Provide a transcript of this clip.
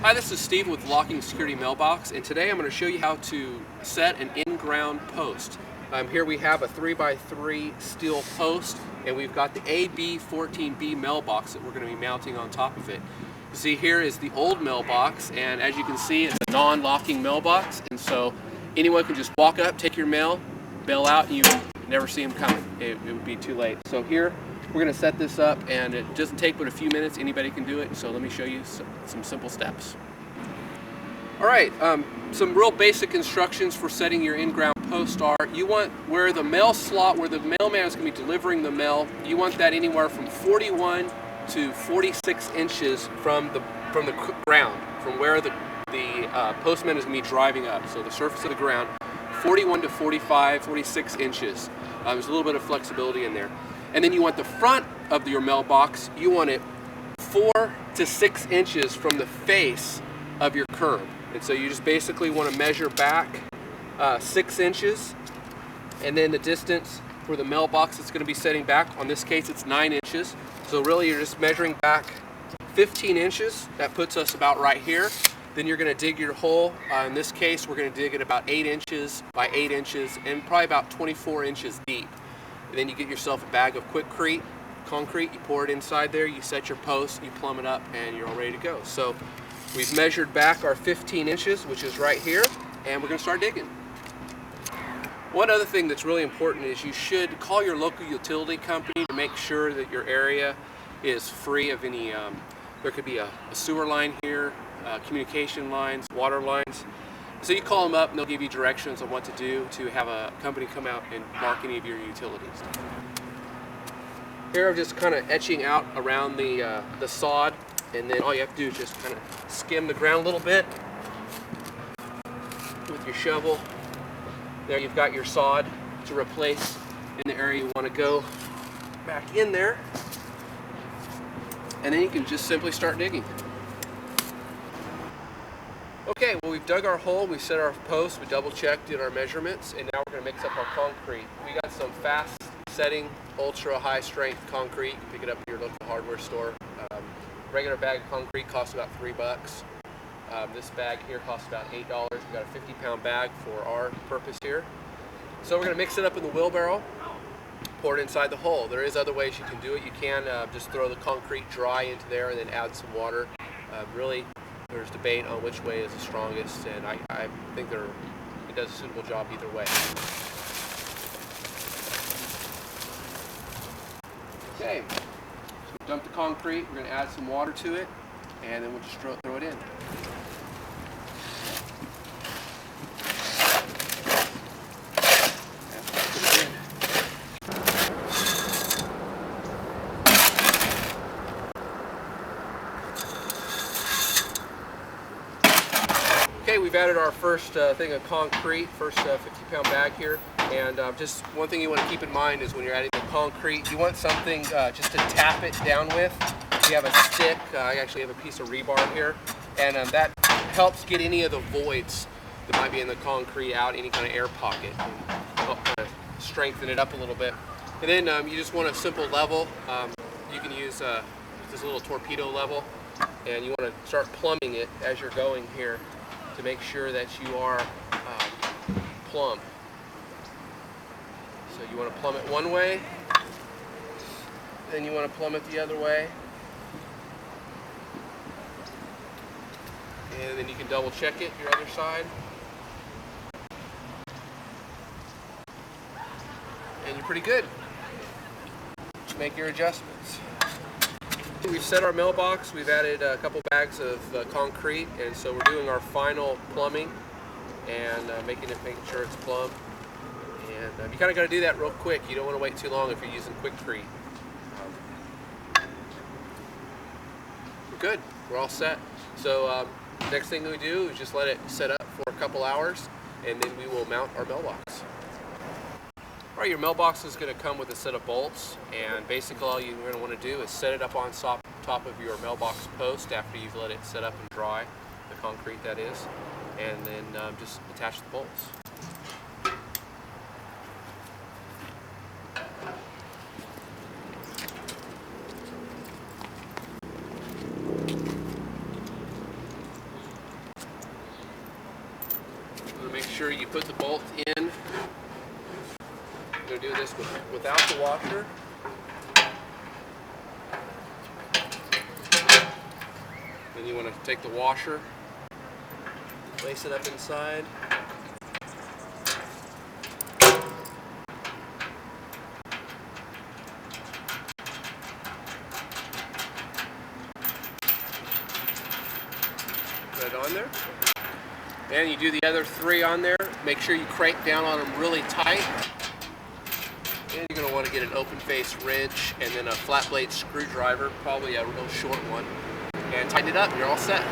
Hi, this is Steve with Locking Security Mailbox, and today I'm going to show you how to set an in-ground post. Here we have a 3x3 steel post, and we've got the AB14B mailbox that we're going to be mounting on top of it. You see, here is the old mailbox, and as you can see, it's a non-locking mailbox, and so anyone can just walk up, take your mail out, and you never see them coming. It would be too late. So here, we're going to set this up, and it doesn't take but a few minutes. Anybody can do it, so let me show you some simple steps. Alright, some real basic instructions for setting your in-ground post are, you want where the mail slot, where the mailman is going to be delivering the mail, you want that anywhere from 41 to 46 inches from the ground, from where the postman is going to be driving up, so the surface of the ground, 41 to 45, 46 inches. There's a little bit of flexibility in there. And then you want the front of your mailbox, you want it 4 to 6 inches from the face of your curb. And so you just basically want to measure back 6 inches, and then the distance for the mailbox that's going to be setting back, on this case it's 9 inches. So really you're just measuring back 15 inches. That puts us about right here. Then you're going to dig your hole. In this case we're going to dig it about 8 inches by 8 inches and probably about 24 inches deep. And then you get yourself a bag of quickcrete, concrete, you pour it inside there, you set your post, you plumb it up, and you're all ready to go. So we've measured back our 15 inches, which is right here, and we're going to start digging. One other thing that's really important is you should call your local utility company to make sure that your area is free of any, there could be a sewer line here, communication lines, water lines. So you call them up and they'll give you directions on what to do to have a company come out and mark any of your utilities. Here I'm just kind of etching out around the sod, and then all you have to do is just kind of skim the ground a little bit with your shovel. There you've got your sod to replace in the area you want to go back in there, and then you can just simply start digging. Okay, well, we've dug our hole, we set our post, we double checked, did our measurements, and now we're going to mix up our concrete. We got some fast setting, ultra high strength concrete. You can pick it up at your local hardware store. Regular bag of concrete costs about $3. This bag here costs about $8. We got a 50-pound bag for our purpose here. So we're going to mix it up in the wheelbarrow, pour it inside the hole. There is other ways you can do it. You can just throw the concrete dry into there and then add some water. Really, there's debate on which way is the strongest, and I think it does a suitable job either way. Okay, so we dump the concrete, we're going to add some water to it, and then we'll just throw it in. Okay, we've added our first thing of concrete, first 50-pound bag here, and just one thing you want to keep in mind is when you're adding the concrete, you want something just to tap it down with. If you have a stick, I actually have a piece of rebar here, and that helps get any of the voids that might be in the concrete out, any kind of air pocket, and help kind of strengthen it up a little bit. And then you just want a simple level. You can use this little torpedo level, and you want to start plumbing it as you're going here, to make sure that you are plumb. So you want to plumb it one way, then you want to plumb it the other way, and then you can double check it your other side, and you're pretty good. Make your adjustments. We've set our mailbox, we've added a couple bags of concrete, and so we're doing our final plumbing and making sure it's plumb. And you kind of got to do that real quick. You don't want to wait too long if you're using quickcrete. We're good. We're all set. So next thing we do is just let it set up for a couple hours, and then we will mount our mailbox. All right, your mailbox is going to come with a set of bolts, and basically all you're going to want to do is set it up on top of your mailbox post after you've let it set up and dry, the concrete that is, and then just attach the bolts. sure you put the bolt in. I'm going to do this without the washer. Then you want to take the washer, place it up inside. Put it on there. And you do the other 3 on there. Make sure you crank down on them really tight. And you're going to want to get an open face wrench and then a flat blade screwdriver, probably a real short one, and tighten it up. You're all set.